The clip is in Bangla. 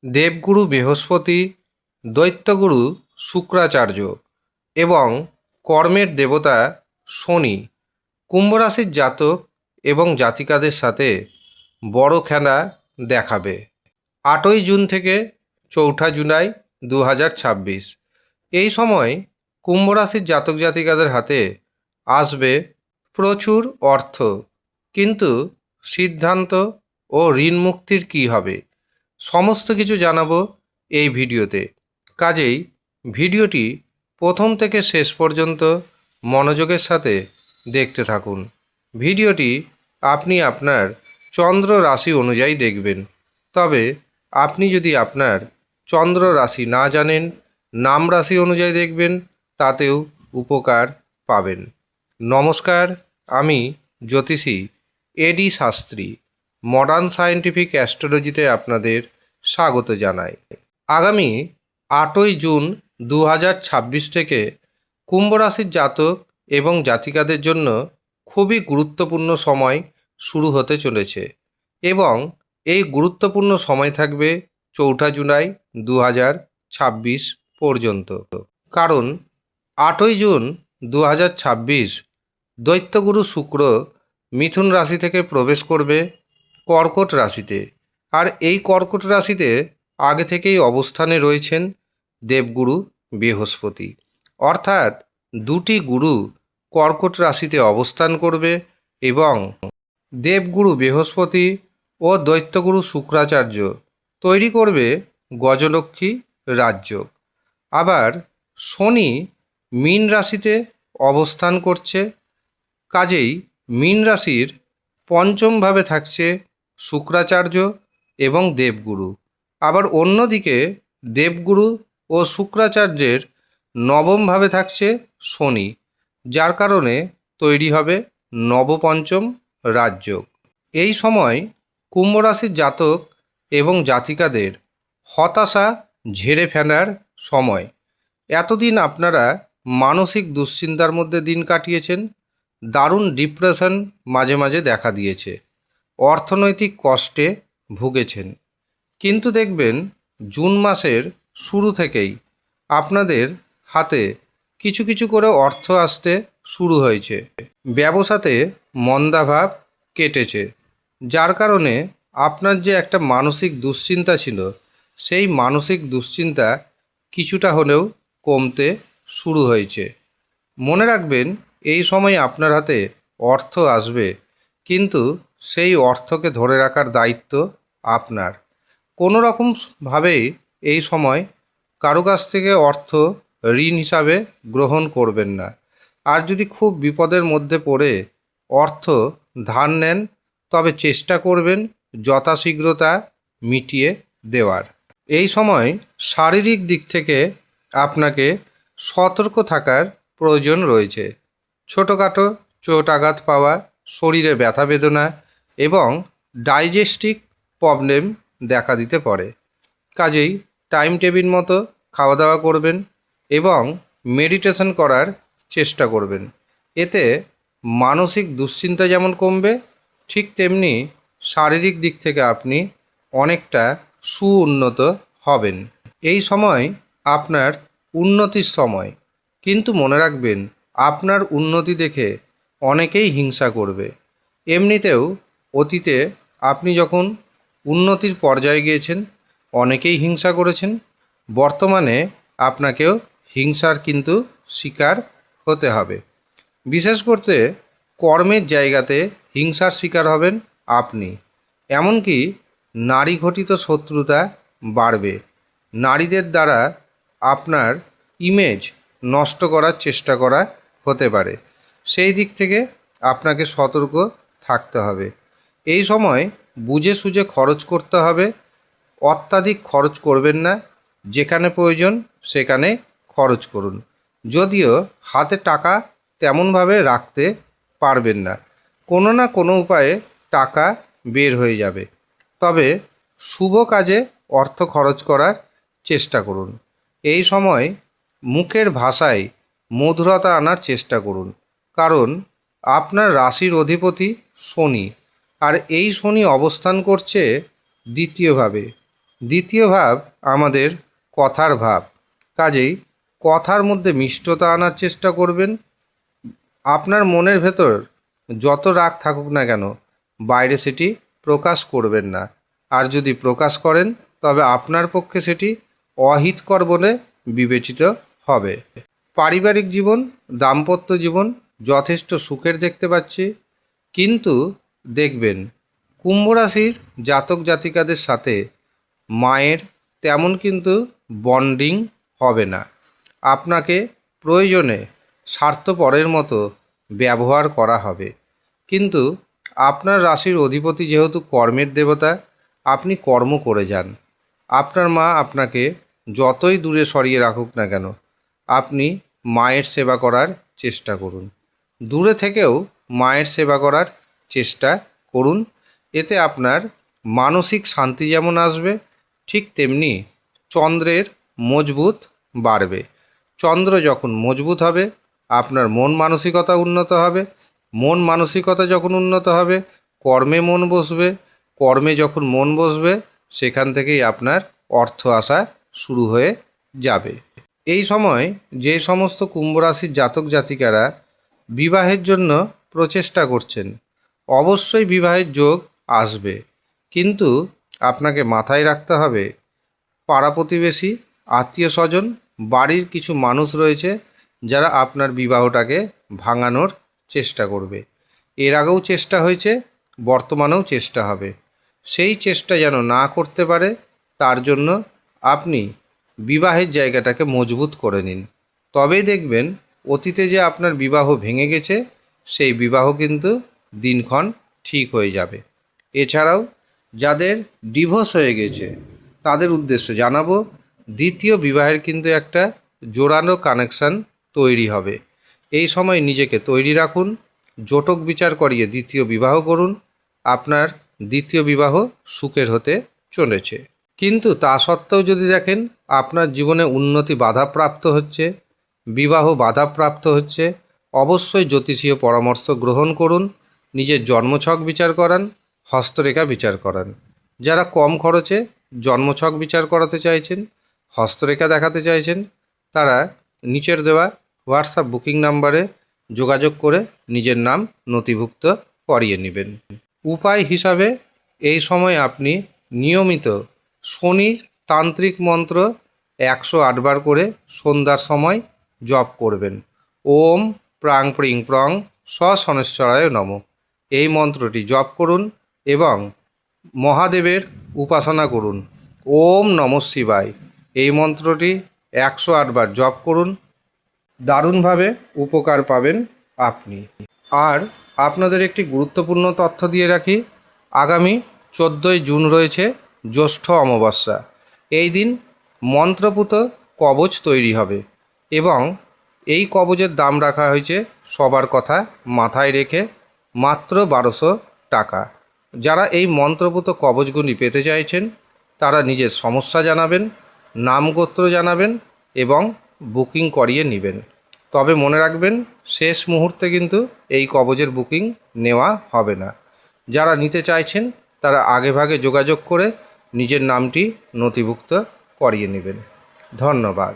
দেবগুরু বৃহস্পতি, দৈত্যগুরু শুক্রাচার্য এবং কর্মের দেবতা শনি কুম্ভ রাশির জাতক এবং জাতিকাদের সাথে বড় খেলা দেখাবে 8ই জুন থেকে 4 জুলাই 2026। এই সময় কুম্ভ রাশির জাতক জাতিকাদের হাতে আসবে প্রচুর অর্থ, কিন্তু সিদ্ধান্ত ও ঋণ মুক্তির কী হবে সমস্ত কিছু জানাবো এই ভিডিওতে। কাজেই ভিডিওটি প্রথম থেকে শেষ পর্যন্ত মনোযোগের সাথে দেখতে থাকুন। ভিডিওটি আপনি আপনার চন্দ্র রাশি অনুযায়ী দেখবেন। তবে আপনি যদি আপনার চন্দ্র রাশি না জানেন, নাম রাশি অনুযায়ী দেখবেন, তাতেও উপকার পাবেন। নমস্কার, আমি জ্যোতিষী এডি শাস্ত্রী মডার্ন সায়েন্টিফিক অ্যাস্ট্রোলজিতে আপনাদের স্বাগত জানাই। আগামী 8ই জুন 2026 থেকে কুম্ভ রাশির জাতক এবং জাতিকাদের জন্য খুবই গুরুত্বপূর্ণ সময় শুরু হতে চলেছে এবং এই গুরুত্বপূর্ণ সময় থাকবে 4 জুলাই 2026 পর্যন্ত। কারণ 8ই জুন 2026 দৈত্যগুরু শুক্র মিথুন রাশি থেকে প্রবেশ করবে কর্কট রাশিতে। আর এই কর্কট রাশিতে আগে থেকেই অবস্থানে রয়েছেন দেবগুরু বৃহস্পতি, অর্থাৎ দুটি গুরু কর্কট রাশিতে অবস্থান করবে এবং দেবগুরু বৃহস্পতি ও দৈত্যগুরু শুক্রাচার্য তৈরি করবে গজলক্ষ্মী রাজযোগ। আবার শনি মীন রাশিতে অবস্থান করছে, কাজেই মীন রাশির পঞ্চমভাবে থাকছে শুক্রাচার্য এবং দেবগুরু। আবার অন্যদিকে দেবগুরু ও শুক্রাচার্যের নবমভাবে থাকছে শনি, যার কারণে তৈরি হবে নবপঞ্চম রাজযোগ। এই সময় কুম্ভ রাশির জাতক এবং জাতিকাদের হতাশা ঝেড়ে ফেলার সময়। এতদিন আপনারা মানসিক দুশ্চিন্তার মধ্যে দিন কাটিয়েছেন, দারুণ ডিপ্রেশন মাঝে মাঝে দেখা দিয়েছে, অর্থনৈতিক কষ্টে ভুগেছেন, কিন্তু দেখবেন জুন মাসের শুরু থেকেই আপনাদের হাতে কিছু কিছু করে অর্থ আসতে শুরু হয়েছে। ব্যবসাতে মন্দাভাব কেটেছে, যার কারণে আপনার যে একটা মানসিক দুশ্চিন্তা ছিল, সেই মানসিক দুশ্চিন্তা কিছুটা হলেও কমতে শুরু হয়েছে। মনে রাখবেন, এই সময় আপনার হাতে অর্থ আসবে, কিন্তু সেই অর্থকে ধরে রাখার দায়িত্ব আপনার। কোনো রকমভাবেই এই সময় কারো কাছ থেকে অর্থ ঋণ হিসাবে গ্রহণ করবেন না। আর যদি খুব বিপদের মধ্যে পড়ে অর্থ ধার নেন, তবে চেষ্টা করবেন যথাশীঘ্রতা মিটিয়ে দেওয়ার। এই সময় শারীরিক দিক থেকে আপনাকে সতর্ক থাকার প্রয়োজন রয়েছে। ছোটোখাটো চোট আঘাত পাওয়া, শরীরে ব্যথা বেদনা এবং ডাইজেস্টিক প্রবলেম দেখা দিতে পারে। কাজেই টাইম টেবিল মতো খাওয়া দাওয়া করবেন এবং মেডিটেশন করার চেষ্টা করবেন। এতে মানসিক দুশ্চিন্তা যেমন কমবে, ঠিক তেমনি শারীরিক দিক থেকে আপনি অনেকটা সুউন্নত হবেন। এই সময় আপনার উন্নতির সময়, কিন্তু মনে রাখবেন, আপনার উন্নতি দেখে অনেকেই হিংসা করবে। এমনিতেও অতীতে আপনি যখন উন্নতির পর্যায়ে গিয়েছেন, অনেকেই হিংসা করেছেন। বর্তমানে আপনাকেও হিংসার কিন্তু শিকার হতে হবে। বিশেষ করতে কর্মের জায়গাতে হিংসার শিকার হবেন আপনি। এমনকি নারী ঘটিত শত্রুতা বাড়বে। নারীদের দ্বারা আপনার ইমেজ নষ্ট করার চেষ্টা করা হতে পারে। সেই দিক থেকে আপনাকে সতর্ক থাকতে হবে। এই সময় বুঝে সুঝে খরচ করতে হবে, অত্যাধিক খরচ করবেন না। যেখানে প্রয়োজন সেখানে খরচ করুন। যদিও হাতে টাকা তেমনভাবে রাখতে পারবেন না, কোনো না কোনো উপায়ে টাকা বের হয়ে যাবে। তবে শুভ কাজে অর্থ খরচ করার চেষ্টা করুন। এই সময় মুখের ভাষায় মধুরতা আনার চেষ্টা করুন, কারণ আপনার রাশির অধিপতি শনি, আর এই শনি অবস্থান করছে দ্বিতীয়ভাবে, দ্বিতীয় ভাব আমাদের কথার ভাব, কাজেই কথার মধ্যে মিষ্টতা আনার চেষ্টা করবেন। আপনার মনের ভেতর যত রাগ থাকুক না কেন বাইরে সেটি প্রকাশ করবেন না, আর যদি প্রকাশ করেন তবে আপনার পক্ষে সেটি অহিতকর বলে বিবেচিত হবে। পারিবারিক জীবন, দাম্পত্য জীবন যথেষ্ট সুখের দেখতে পাচ্ছি, কিন্তু দেখবেন কুম্ভ রাশির জাতক জাতিকাদের সাথে মায়ের তেমন কিন্তু বন্ডিং হবে না। আপনাকে প্রয়োজনে স্বার্থপরের মতো ব্যবহার করা হবে, কিন্তু আপনার রাশির অধিপতি যেহেতু কর্মের দেবতা, আপনি কর্ম করে যান। আপনার মা আপনাকে যতই দূরে সরিয়ে রাখুক না কেন, আপনি মায়ের সেবা করার চেষ্টা করুন। দূরে থেকেও মায়ের সেবা করার চেষ্টা করুন। এতে আপনার মানসিক শান্তি যেমন আসবে, ঠিক তেমনি চন্দ্রের মজবুত বাড়বে। চন্দ্র যখন মজবুত হবে, আপনার মন মানসিকতা উন্নত হবে। মন মানসিকতা যখন উন্নত হবে, কর্মে মন বসবে। কর্মে যখন মন বসবে, সেখান থেকেই আপনার অর্থ আসা শুরু হয়ে যাবে। এই সময় যে সমস্ত কুম্ভ রাশির জাতক জাতিকারা বিবাহের জন্য প্রচেষ্টা করছেন, অবশ্যই বিবাহের যোগ আসবে, কিন্তু আপনাকে মাথায় রাখতে হবে পাড়া প্রতিবেশী, আত্মীয় স্বজন, বাড়ির কিছু মানুষ রয়েছে যারা আপনার বিবাহটাকে ভাঙানোর চেষ্টা করবে। এর আগেও চেষ্টা হয়েছে, বর্তমানেও চেষ্টা হবে। সেই চেষ্টা যেন না করতে পারে, তার জন্য আপনি বিবাহের জায়গাটাকে মজবুত করে নিন। তবেই দেখবেন অতীতে যে আপনার বিবাহ ভেঙে গেছে, সেই বিবাহ কিন্তু দিনক্ষণ ঠিক হয়ে যাবে। এছাড়াও যাদের ডিভোর্স হয়ে গেছে তাদের উদ্দেশ্যে জানাবো, দ্বিতীয় বিবাহের কিন্তু একটা জোরালো কানেকশান তৈরি হবে। এই সময় নিজেকে তৈরি রাখুন, জটক বিচার করিয়ে দ্বিতীয় বিবাহ করুন। আপনার দ্বিতীয় বিবাহ সুখের হতে চলেছে। কিন্তু তা সত্ত্বেও যদি দেখেন আপনার জীবনে উন্নতি বাধাপ্রাপ্ত হচ্ছে, বিবাহ বাধাপ্রাপ্ত হচ্ছে, অবশ্যই জ্যোতিষীয় পরামর্শ গ্রহণ করুন। নিজের জন্মছক বিচার করান, হস্তরেখা বিচার করান। যারা কম খরচে জন্মছক বিচার করাতে চাইছেন, হস্তরেখা দেখাতে চাইছেন, তারা নিচের দেওয়া হোয়াটসঅ্যাপ বুকিং নাম্বারে যোগাযোগ করে নিজের নাম নথিভুক্ত করিয়ে নেবেন। উপায় হিসাবে এই সময় আপনি নিয়মিত শনির তান্ত্রিক মন্ত্র 108 বার করে সন্ধ্যার সময় জপ করবেন। ওম প্রাং প্রিং প্রং শনেশ্বরায় নমঃ, এই মন্ত্রটি জপ করুন এবং মহাদেবের উপাসনা করুন। ওম নমঃ শিবায়, এই মন্ত্রটি 108 বার জপ করুন। দারুণভাবে উপকার পাবেন আপনি। আর আপনাদের একটি গুরুত্বপূর্ণ তথ্য দিয়ে রাখি, আগামী 14ই জুন রয়েছে জ্যৈষ্ঠ অমাবস্যা। এই দিন মন্ত্রপুত কবচ তৈরি হবে এবং এই কবচের দাম রাখা হয়েছে সবার কথা মাথায় রেখে মাত্র 1200 টাকা। যারা এই মন্ত্রপুত কবচগুলি পেতে চাইছেন তারা নিজের সমস্যা জানাবেন, নাম গোত্র জানাবেন এবং বুকিং করিয়ে নেবেন। তবে মনে রাখবেন শেষ মুহূর্তে কিন্তু এই কবচের বুকিং নেওয়া হবে না। যারা নিতে চাইছেন তারা আগেভাগে যোগাযোগ করে নিজের নামটি নথিভুক্ত করিয়ে নেবেন। ধন্যবাদ।